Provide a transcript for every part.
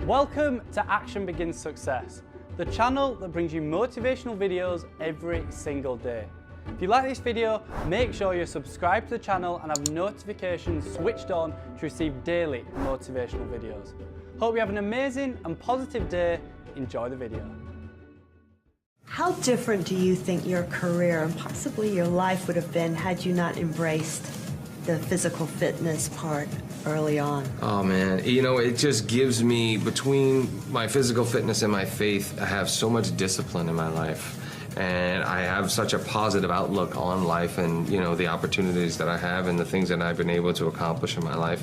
Welcome to Action Begins Success, the channel that brings you motivational videos every single day. If you like this video, make sure you're subscribed to the channel and have notifications switched on to receive daily motivational videos. Hope you have an amazing and positive day. Enjoy the video. How different do you think your career and possibly your life would have been had you not embraced the physical fitness part early on? Oh man, you know, it just gives me, between my physical fitness and my faith, I have so much discipline in my life. And I have such a positive outlook on life and, you know, the opportunities that I have and the things that I've been able to accomplish in my life.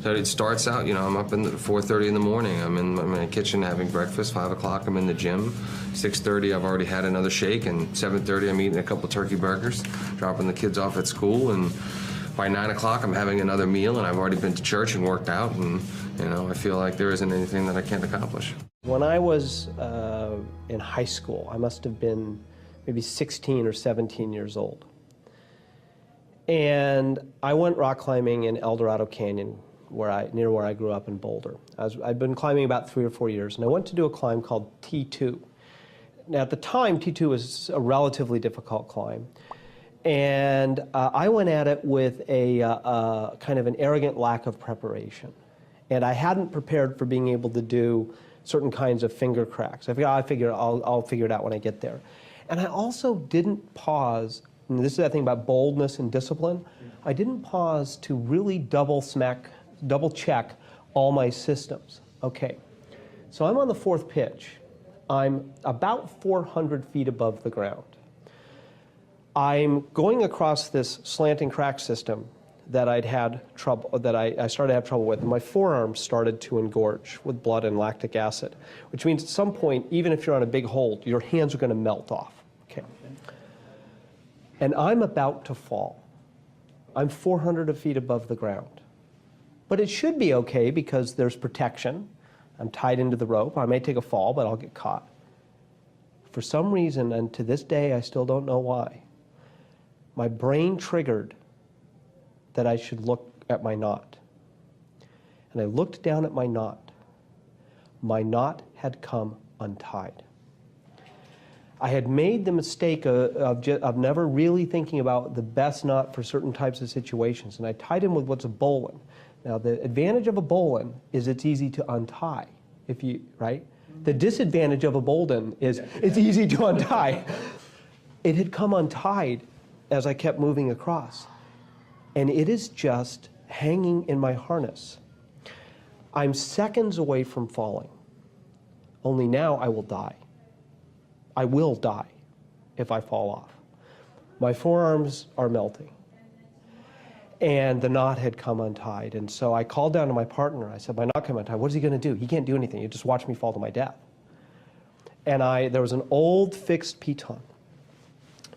So it starts out, you know, I'm up at 4:30 in the morning. I'm in my kitchen having breakfast. 5 o'clock, I'm in the gym. 6:30, I've already had another shake. And 7:30, I'm eating a couple turkey burgers, dropping the kids off at school. And by 9 o'clock, I'm having another meal, and I've already been to church and worked out. And, you know, I feel like there isn't anything that I can't accomplish. When I was in high school, I must have been maybe 16 or 17 years old. And I went rock climbing in El Dorado Canyon, near where I grew up in Boulder. I'd been climbing about 3 or 4 years, and I went to do a climb called T2. Now, at the time, T2 was a relatively difficult climb. And I went at it with a kind of an arrogant lack of preparation. And I hadn't prepared for being able to do certain kinds of finger cracks. I figured I'll figure it out when I get there. And I also didn't pause, and this is that thing about boldness and discipline, I didn't pause to really double check all my systems. Okay, so I'm on the 4th pitch. I'm about 400 feet above the ground. I'm going across this slanting crack system that I started to have trouble with, and my forearms started to engorge with blood and lactic acid, which means at some point, even if you're on a big hold, your hands are going to melt off. Okay. And I'm about to fall. I'm 400 feet above the ground. But it should be okay because there's protection. I'm tied into the rope. I may take a fall, but I'll get caught. For some reason, and to this day I still don't know why, my brain triggered that I should look at my knot. And I looked down at my knot. My knot had come untied. I had made the mistake of never really thinking about the best knot for certain types of situations, and I tied him with what's a bowline. Now, the advantage of a bowline is it's easy to untie, right? The disadvantage of a bowline is it's easy to untie. It had come untied as I kept moving across, and it is just hanging in my harness. I'm seconds away from falling, only now I will die. I will die if I fall off. My forearms are melting, and the knot had come untied, and so I called down to my partner. I said, my knot came untied. What is he going to do? He can't do anything. He'll just watch me fall to my death. And there was an old fixed piton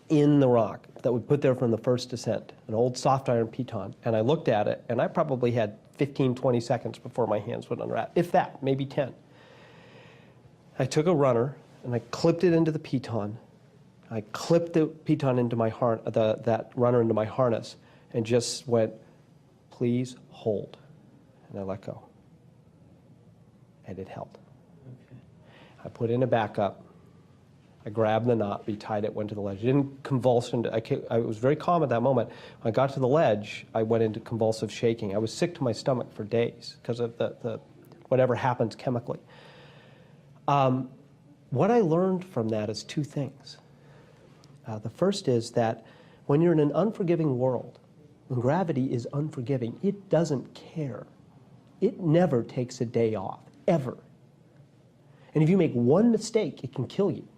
in the rock that we put there from the first descent, an old soft iron piton, and I looked at it, and I probably had 15, 20 seconds before my hands would unwrap, if that, maybe 10. I took a runner, and I clipped it into the piton. I clipped the piton into my that runner into my harness, and just went, please hold. And I let go. And it held. Okay. I put in a backup. I grabbed the knot, retied it, went to the ledge. It didn't convulse. I was very calm at that moment. When I got to the ledge, I went into convulsive shaking. I was sick to my stomach for days because of the whatever happens chemically. What I learned from that is 2 things. The first is that when you're in an unforgiving world, when gravity is unforgiving, it doesn't care. It never takes a day off, ever. And if you make one mistake, it can kill you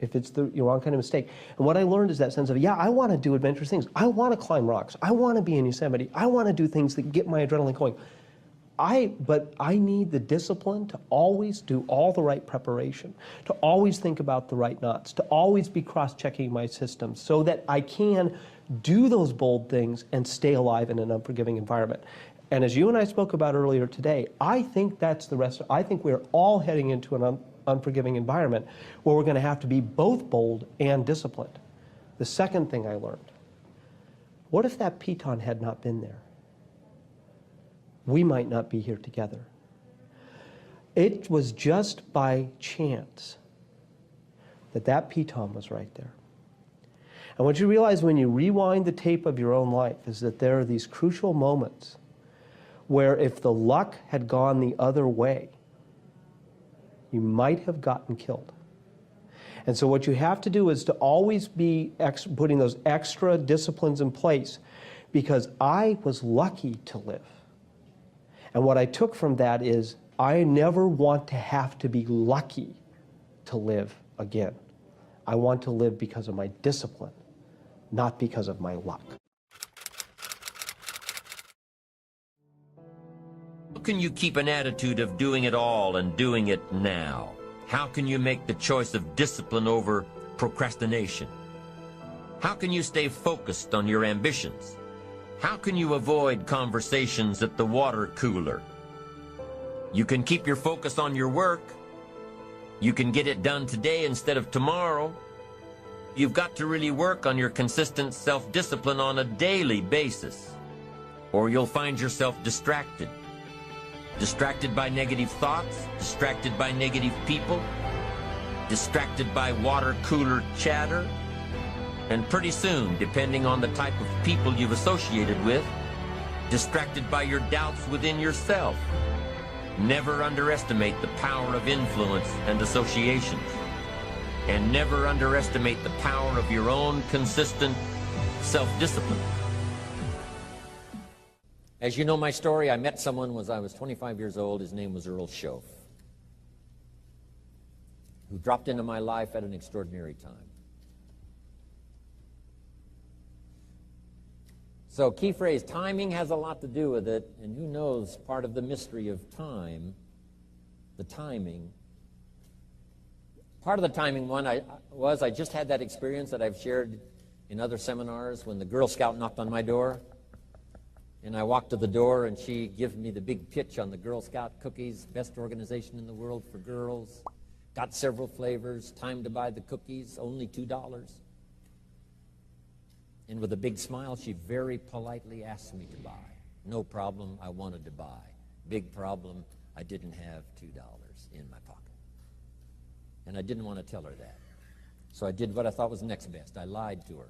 if it's the wrong kind of mistake. And what I learned is that sense of, yeah, I want to do adventurous things. I want to climb rocks. I want to be in Yosemite. I want to do things that get my adrenaline going. But I need the discipline to always do all the right preparation, to always think about the right knots, to always be cross-checking my systems so that I can do those bold things and stay alive in an unforgiving environment. And as you and I spoke about earlier today, I think that's I think we're all heading into an unforgiving environment where we're going to have to be both bold and disciplined. The second thing I learned, what if that piton had not been there? We might not be here together. It was just by chance that that piton was right there. And what you realize when you rewind the tape of your own life is that there are these crucial moments where if the luck had gone the other way, you might have gotten killed. And so what you have to do is to always be putting those extra disciplines in place, because I was lucky to live. And what I took from that is I never want to have to be lucky to live again. I want to live because of my discipline, not because of my luck. How can you keep an attitude of doing it all and doing it now? How can you make the choice of discipline over procrastination? How can you stay focused on your ambitions? How can you avoid conversations at the water cooler? You can keep your focus on your work. You can get it done today instead of tomorrow. You've got to really work on your consistent self-discipline on a daily basis, or you'll find yourself distracted. Distracted by negative thoughts, distracted by negative people, distracted by water cooler chatter, and pretty soon, depending on the type of people you've associated with, distracted by your doubts within yourself. Never underestimate the power of influence and associations. And never underestimate the power of your own consistent self-discipline. As you know my story, I met someone when I was 25 years old. His name was Earl Shoaff, who dropped into my life at an extraordinary time. So key phrase, timing has a lot to do with it, and who knows part of the mystery of time, the timing. Part of the timing one I just had that experience that I've shared in other seminars when the Girl Scout knocked on my door. And I walked to the door, and she gave me the big pitch on the Girl Scout cookies, best organization in the world for girls. Got several flavors, time to buy the cookies, only $2. And with a big smile, she very politely asked me to buy. No problem, I wanted to buy. Big problem, I didn't have $2 in my pocket. And I didn't want to tell her that. So I did what I thought was next best. I lied to her.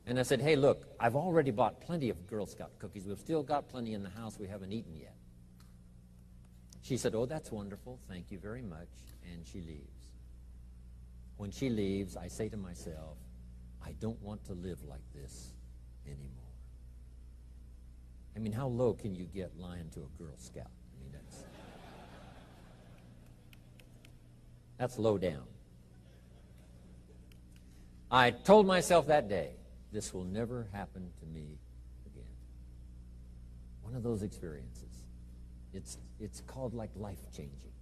And I said, hey, look, I've already bought plenty of Girl Scout cookies. We've still got plenty in the house we haven't eaten yet. She said, oh, that's wonderful. Thank you very much. And she leaves. When she leaves, I say to myself, I don't want to live like this anymore. I mean, how low can you get lying to a Girl Scout? I mean, that's low down. I told myself that day, this will never happen to me again. One of those experiences. It's called like life-changing.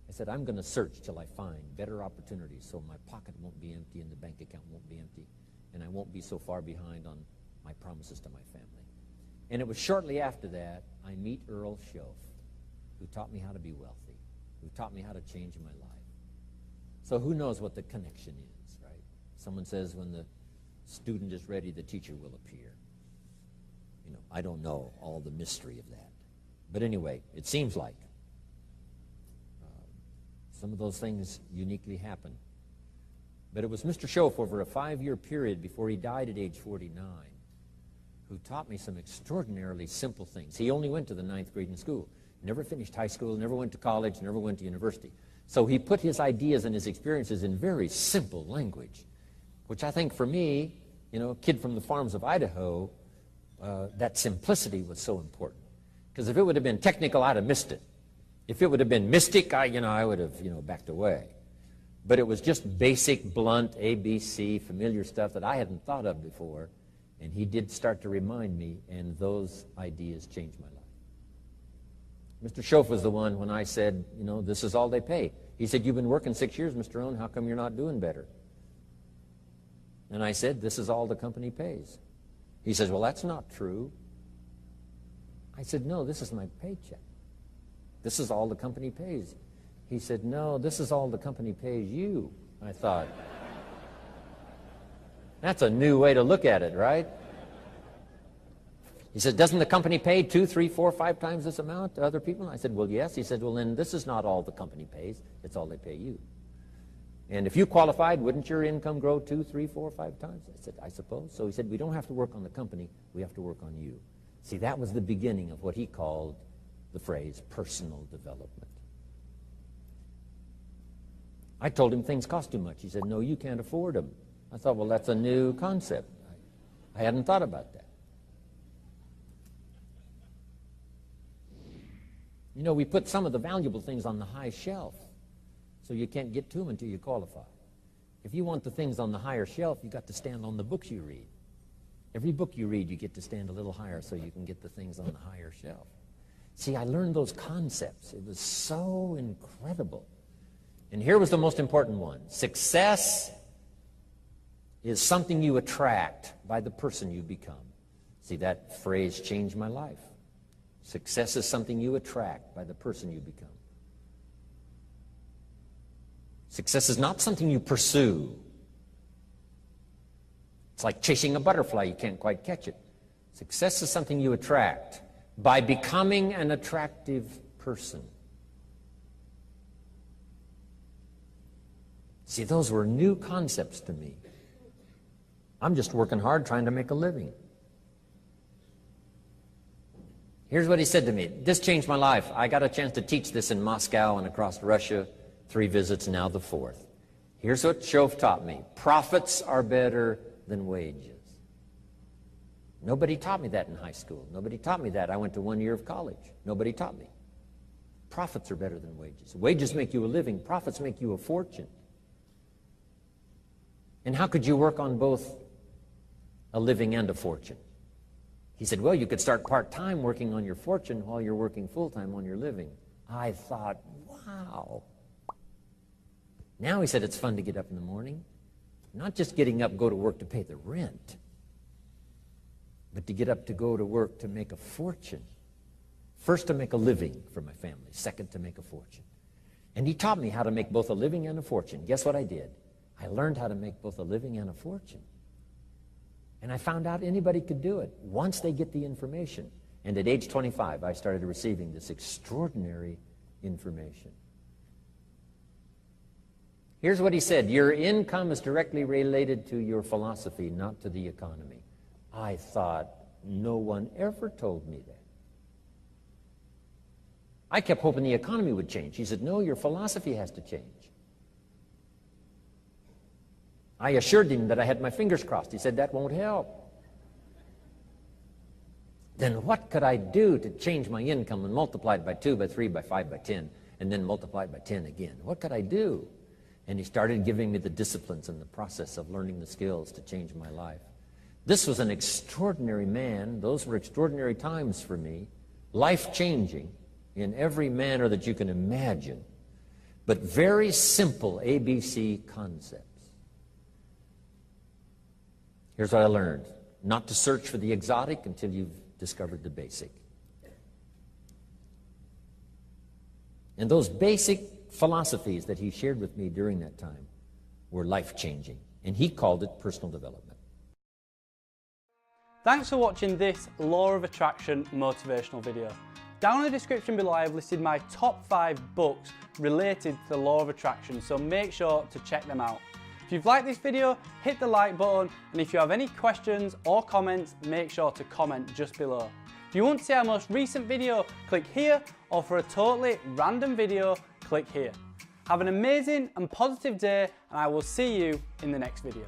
I said, I'm going to search till I find better opportunities so my pocket won't be empty and the bank account won't be empty, and I won't be so far behind on my promises to my family. And it was shortly after that I meet Earl Shoaff, who taught me how to be wealthy, who taught me how to change my life. So who knows what the connection is, right? Someone says when the student is ready, the teacher will appear. You know, I don't know all the mystery of that. But anyway, it seems like some of those things uniquely happen. But it was Mr. Shoaff over a 5-year period before he died at age 49 who taught me some extraordinarily simple things. He only went to the 9th grade in school, never finished high school, never went to college, never went to university. So he put his ideas and his experiences in very simple language, which I think for me, you know, a kid from the farms of Idaho, that simplicity was so important. Because if it would have been technical, I'd have missed it. If it would have been mystic, I would have, backed away. But it was just basic, blunt, ABC, familiar stuff that I hadn't thought of before. And he did start to remind me, and those ideas changed my life. Mr. Shoaff was the one when I said, this is all they pay. He said, you've been working 6 years, Mr. Owen, how come you're not doing better? And I said, this is all the company pays. He says, well, that's not true. I said, no, this is my paycheck. This is all the company pays. He said, no, this is all the company pays you. I thought, that's a new way to look at it, right? He said, doesn't the company pay 2, 3, 4, 5 times this amount to other people? And I said, well, yes. He said, well, then this is not all the company pays. It's all they pay you. And if you qualified, wouldn't your income grow 2, 3, 4, 5 times? I said, I suppose. So he said, we don't have to work on the company. We have to work on you. See, that was the beginning of what he called the phrase personal development. I told him things cost too much. He said, no, you can't afford them. I thought, well, that's a new concept. I hadn't thought about that. You know, we put some of the valuable things on the high shelf, so you can't get to them until you qualify. If you want the things on the higher shelf, you've got to stand on the books you read. Every book you read, you get to stand a little higher so you can get the things on the higher shelf. See, I learned those concepts. It was so incredible. And here was the most important one. Success is something you attract by the person you become. See, that phrase changed my life. Success is something you attract by the person you become. Success is not something you pursue. It's like chasing a butterfly. You can't quite catch it. Success is something you attract by becoming an attractive person. See, those were new concepts to me. I'm just working hard trying to make a living. Here's what he said to me. This changed my life. I got a chance to teach this in Moscow and across Russia. 3 visits, now the 4th. Here's what Shoaff taught me. Profits are better than wages. Nobody taught me that in high school. Nobody taught me that. I went to 1 year of college. Nobody taught me. Profits are better than wages. Wages make you a living. Profits make you a fortune. And how could you work on both a living and a fortune? He said, well, you could start part-time working on your fortune while you're working full-time on your living. I thought, wow. Now, he said, it's fun to get up in the morning. Not just getting up, go to work to pay the rent, but to get up to go to work to make a fortune. First, to make a living for my family. Second, to make a fortune. And he taught me how to make both a living and a fortune. Guess what I did? I learned how to make both a living and a fortune. And I found out anybody could do it once they get the information. And at age 25, I started receiving this extraordinary information. Here's what he said. Your income is directly related to your philosophy, not to the economy. I thought, no one ever told me that. I kept hoping the economy would change. He said, no, your philosophy has to change. I assured him that I had my fingers crossed. He said, that won't help. Then what could I do to change my income and multiply it by 2, by 3, by 5, by 10, and then multiply it by 10 again? What could I do? And he started giving me the disciplines and the process of learning the skills to change my life. This was an extraordinary man. Those were extraordinary times for me, life-changing in every manner that you can imagine, but very simple ABC concepts. Here's what I learned. Not to search for the exotic until you've discovered the basic. And those basic philosophies that he shared with me during that time were life-changing. And he called it personal development. Thanks for watching this Law of Attraction motivational video. Down in the description below, I've listed my top 5 books related to the Law of Attraction, so make sure to check them out. If you've liked this video, hit the like button, and if you have any questions or comments, make sure to comment just below. If you want to see our most recent video, click here, or for a totally random video, click here. Have an amazing and positive day, and I will see you in the next video.